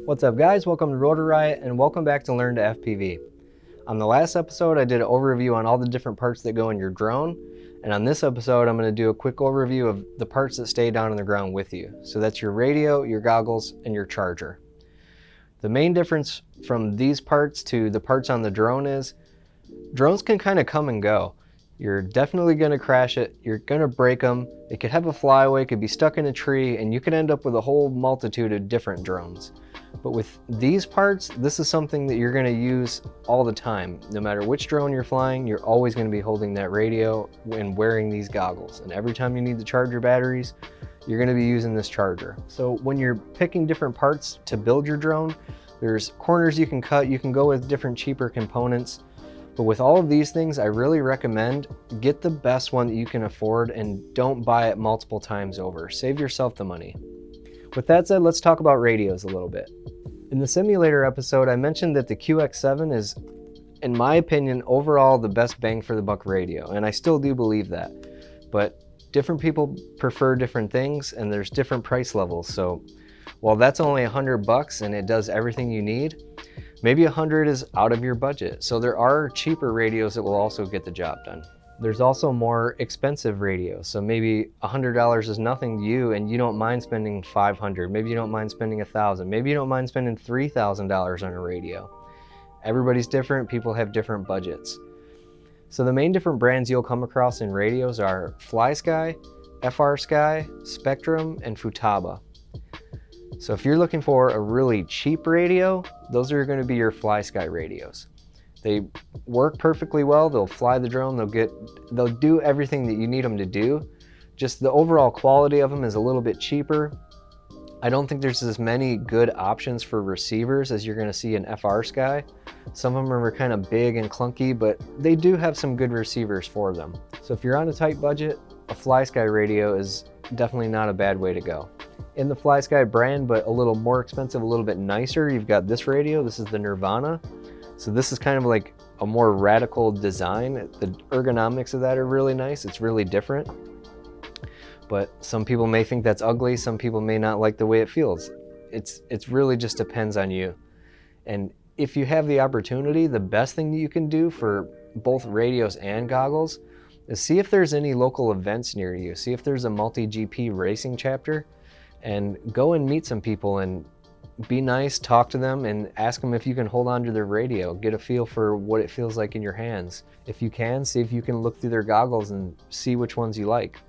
What's up guys, welcome to Rotor Riot and welcome back to Learn to FPV. On the last episode I did an overview on all the different parts that go in your drone, and on this episode I'm going to do a quick overview of the parts that stay down on the ground with you. So that's your radio, your goggles, and your charger. The main difference from these parts to the parts on the drone is drones can kind of come and go. You're definitely going to crash it, you're going to break them, it could have a flyaway, it could be stuck in a tree, and you could end up with a whole multitude of different drones. But with these parts, this is something that you're going to use all the time. No matter which drone you're flying, you're always going to be holding that radio and wearing these goggles. And every time you need to charge your batteries, you're going to be using this charger. So when you're picking different parts to build your drone, there's corners you can cut, you can go with different cheaper components. But with all of these things, I really recommend get the best one that you can afford and don't buy it multiple times over. Save yourself the money. With that said, let's talk about radios a little bit. In the simulator episode, I mentioned that the QX7 is, in my opinion, overall the best bang for the buck radio, and I still do believe that. But different people prefer different things, and there's different price levels. So while that's only $100 and it does everything you need, maybe 100 is out of your budget. So there are cheaper radios that will also get the job done. There's also more expensive radios. So maybe $100 is nothing to you and you don't mind spending $500. Maybe you don't mind spending $1,000. Maybe you don't mind spending $3,000 on a radio. Everybody's different. People have different budgets. So the main different brands you'll come across in radios are FlySky, FrSky, Spectrum, and Futaba. So if you're looking for a really cheap radio, those are going to be your FlySky radios. They work perfectly well, they'll fly the drone, they'll do everything that you need them to do. Just the overall quality of them is a little bit cheaper. I don't think there's as many good options for receivers as you're going to see in FrSky. Some of them are kind of big and clunky, but they do have some good receivers for them. So if you're on a tight budget, a FlySky radio is definitely not a bad way to go. In the FlySky brand, but a little more expensive, a little bit nicer, you've got this radio. This is the Nirvana. So this is kind of like a more radical design. The ergonomics of that are really nice. It's really different. But some people may think that's ugly. Some people may not like the way it feels. It's really just depends on you. And if you have the opportunity, the best thing that you can do for both radios and goggles is see if there's any local events near you. See if there's a multi-GP racing chapter and go and meet some people and be nice, talk to them, and ask them if you can hold on to their radio. Get a feel for what it feels like in your hands. If you can, see if you can look through their goggles and see which ones you like.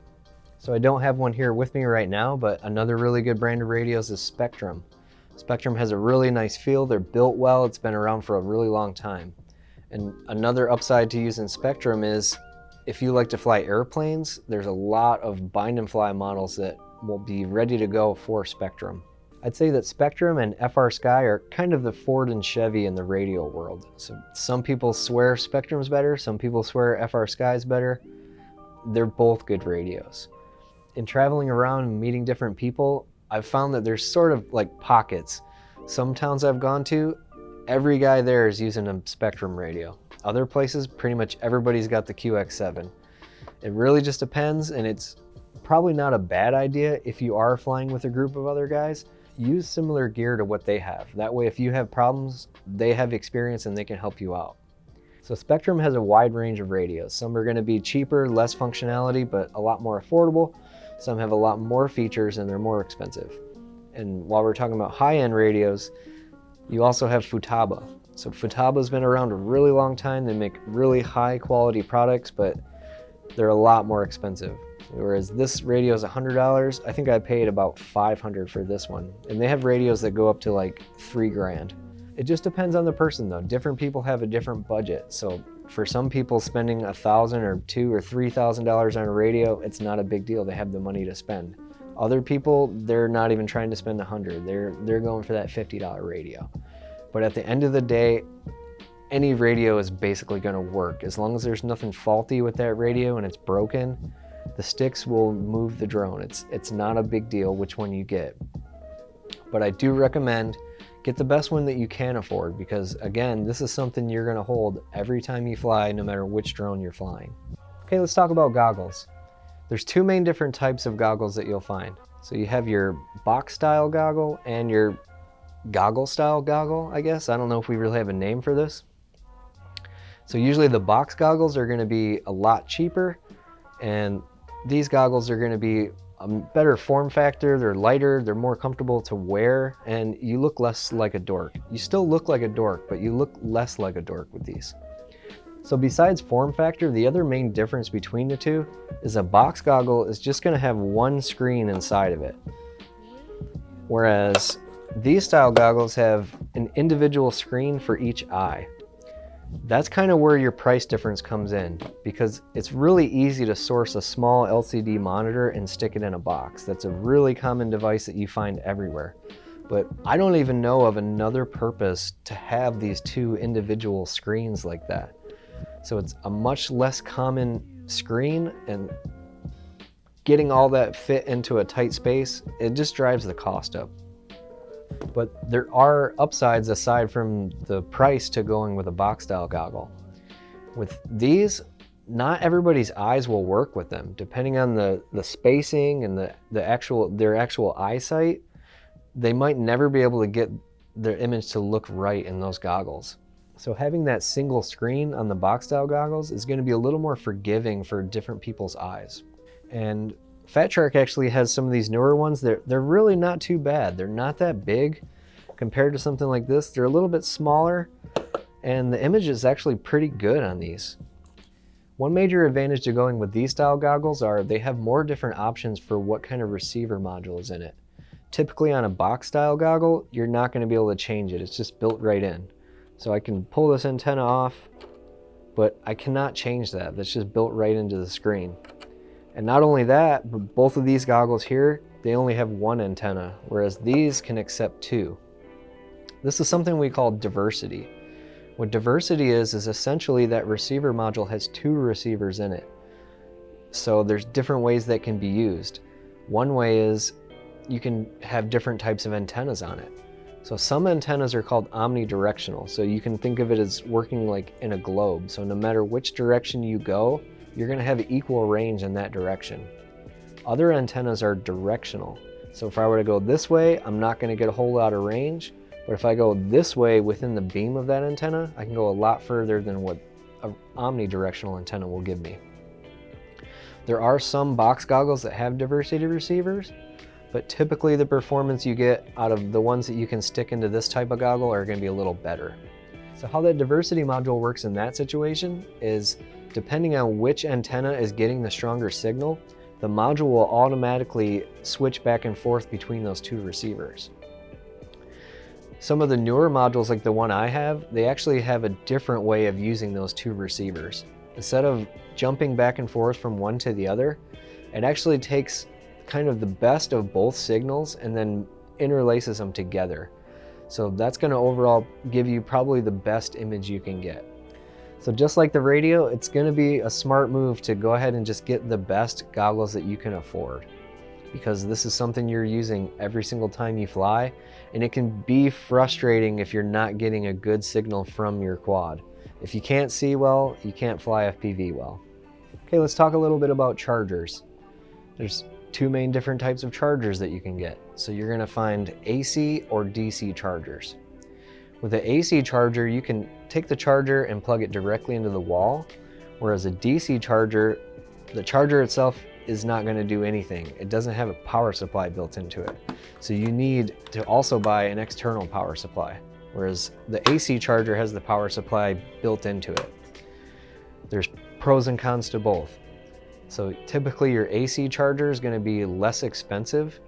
So I don't have one here with me right now, but another really good brand of radios is Spectrum. Spectrum has a really nice feel. They're built well. It's been around for a really long time. And another upside to using Spectrum is if you like to fly airplanes, there's a lot of bind and fly models that will be ready to go for Spectrum. I'd say that Spectrum and FrSky are kind of the Ford and Chevy in the radio world. So some people swear Spectrum's better, some people swear FrSky's better. They're both good radios. In traveling around and meeting different people, I've found that there's sort of like pockets. Some towns I've gone to, every guy there is using a Spectrum radio. Other places, pretty much everybody's got the QX7. It really just depends, and it's probably not a bad idea if you are flying with a group of other guys. Use similar gear to what they have. That way if you have problems, they have experience and they can help you out. So Spectrum has a wide range of radios. Some are going to be cheaper, less functionality, but a lot more affordable. Some have a lot more features and they're more expensive. And while we're talking about high-end radios, you also have Futaba. So Futaba's been around a really long time. They make really high quality products, but they're a lot more expensive. Whereas this radio is $100, I think I paid about $500 for this one. And they have radios that go up to like $3,000. It just depends on the person though. Different people have a different budget. So for some people spending $1,000 or $2,000 or $3,000 on a radio, it's not a big deal. They have the money to spend. Other people, they're not even trying to spend $100. They're going for that $50 radio. But at the end of the day, any radio is basically going to work. As long as there's nothing faulty with that radio and it's broken, the sticks will move the drone. It's not a big deal which one you get. But I do recommend get the best one that you can afford, because again, this is something you're going to hold every time you fly, no matter which drone you're flying. Okay, let's talk about goggles. There's two main different types of goggles that you'll find. So you have your box style goggle and your goggle style goggle, I guess. I don't know if we really have a name for this. So usually the box goggles are going to be a lot cheaper, and these goggles are going to be a better form factor. They're lighter, they're more comfortable to wear, and you look less like a dork. You still look like a dork, but you look less like a dork with these. So besides form factor, the other main difference between the two is a box goggle is just going to have one screen inside of it, whereas these style goggles have an individual screen for each eye. That's kind of where your price difference comes in, because it's really easy to source a small LCD monitor and stick it in a box. That's a really common device that you find everywhere. But I don't even know of another purpose to have these two individual screens like that. So it's a much less common screen, and getting all that fit into a tight space, it just drives the cost up. But there are upsides aside from the price to going with a box style goggle. With these, not everybody's eyes will work with them. Depending on the spacing and their actual eyesight, they might never be able to get their image to look right in those goggles. So having that single screen on the box style goggles is going to be a little more forgiving for different people's eyes. And Fat Shark actually has some of these newer ones. They're really not too bad. They're not that big compared to something like this. They're a little bit smaller, and the image is actually pretty good on these. One major advantage to going with these style goggles are they have more different options for what kind of receiver module is in it. Typically on a box style goggle, you're not going to be able to change it. It's just built right in. So I can pull this antenna off, but I cannot change that. That's just built right into the screen. And not only that, but both of these goggles here, they only have one antenna, whereas these can accept two. This is something we call diversity. What diversity is essentially that receiver module has two receivers in it. So there's different ways that can be used. One way is you can have different types of antennas on it. So some antennas are called omnidirectional. So you can think of it as working like in a globe. So no matter which direction you go, you're going to have equal range in that direction. Other antennas are directional. So if I were to go this way, I'm not going to get a whole lot of range. But if I go this way within the beam of that antenna, I can go a lot further than what an omnidirectional antenna will give me. There are some box goggles that have diversity receivers, but typically the performance you get out of the ones that you can stick into this type of goggle are going to be a little better. So how that diversity module works in that situation is, depending on which antenna is getting the stronger signal, the module will automatically switch back and forth between those two receivers. Some of the newer modules, like the one I have, they actually have a different way of using those two receivers. Instead of jumping back and forth from one to the other, it actually takes kind of the best of both signals and then interlaces them together. So that's going to overall give you probably the best image you can get. So just like the radio, it's going to be a smart move to go ahead and just get the best goggles that you can afford, because this is something you're using every single time you fly, and it can be frustrating if you're not getting a good signal from your quad. If you can't see well, you can't fly FPV well. Okay, let's talk a little bit about chargers. There's two main different types of chargers that you can get. So you're going to find AC or DC chargers. With the AC charger, you can take the charger and plug it directly into the wall, whereas a DC charger, the charger itself is not going to do anything. It doesn't have a power supply built into it. So you need to also buy an external power supply, whereas the AC charger has the power supply built into it. There's pros and cons to both. So typically your AC charger is going to be less expensive.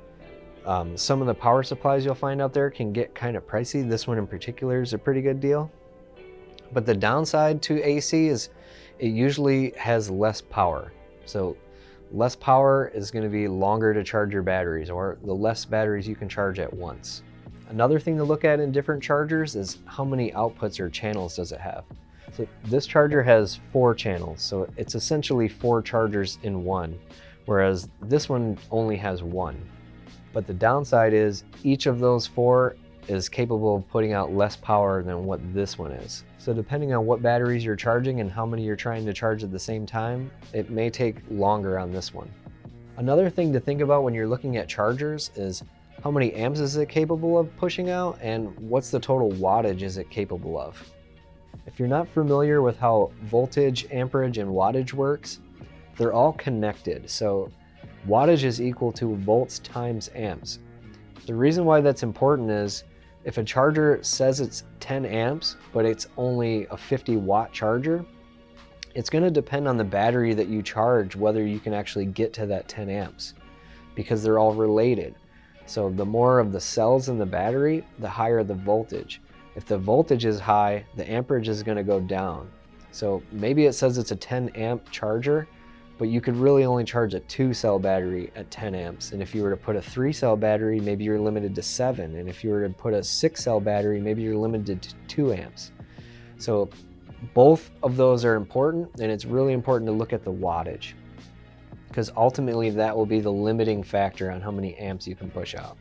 Some of the power supplies you'll find out there can get kind of pricey. This one in particular is a pretty good deal. But the downside to AC is it usually has less power. So less power is going to be longer to charge your batteries, or the less batteries you can charge at once. Another thing to look at in different chargers is how many outputs or channels does it have. So this charger has 4 channels, so it's essentially 4 chargers in one, whereas this one only has 1. But the downside is each of those 4 is capable of putting out less power than what this one is. So depending on what batteries you're charging and how many you're trying to charge at the same time, it may take longer on this one. Another thing to think about when you're looking at chargers is how many amps is it capable of pushing out and what's the total wattage is it capable of. If you're not familiar with how voltage, amperage, and wattage works, they're all connected. So wattage is equal to volts times amps. The reason why that's important is if a charger says it's 10 amps, but it's only a 50 watt charger, it's going to depend on the battery that you charge whether you can actually get to that 10 amps because they're all related. So the more of the cells in the battery, the higher the voltage. If the voltage is high, the amperage is going to go down. So maybe it says it's a 10 amp charger, but you could really only charge a 2-cell battery at 10 amps. And if you were to put a 3-cell battery, maybe you're limited to 7. And if you were to put a 6-cell battery, maybe you're limited to 2 amps. So both of those are important, and it's really important to look at the wattage, because ultimately that will be the limiting factor on how many amps you can push out.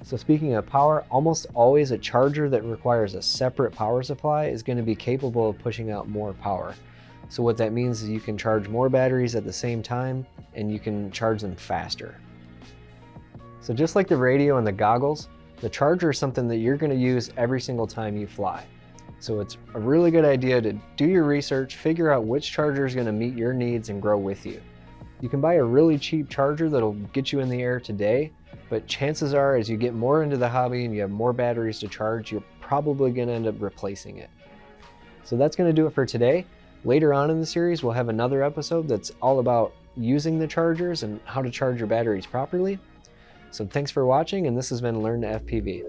So speaking of power, almost always a charger that requires a separate power supply is going to be capable of pushing out more power. So what that means is you can charge more batteries at the same time and you can charge them faster. So just like the radio and the goggles, the charger is something that you're going to use every single time you fly. So it's a really good idea to do your research, figure out which charger is going to meet your needs and grow with you. You can buy a really cheap charger that'll get you in the air today, but chances are as you get more into the hobby and you have more batteries to charge, you're probably going to end up replacing it. So that's going to do it for today. Later on in the series, we'll have another episode that's all about using the chargers and how to charge your batteries properly. So thanks for watching, and this has been Learn to FPV.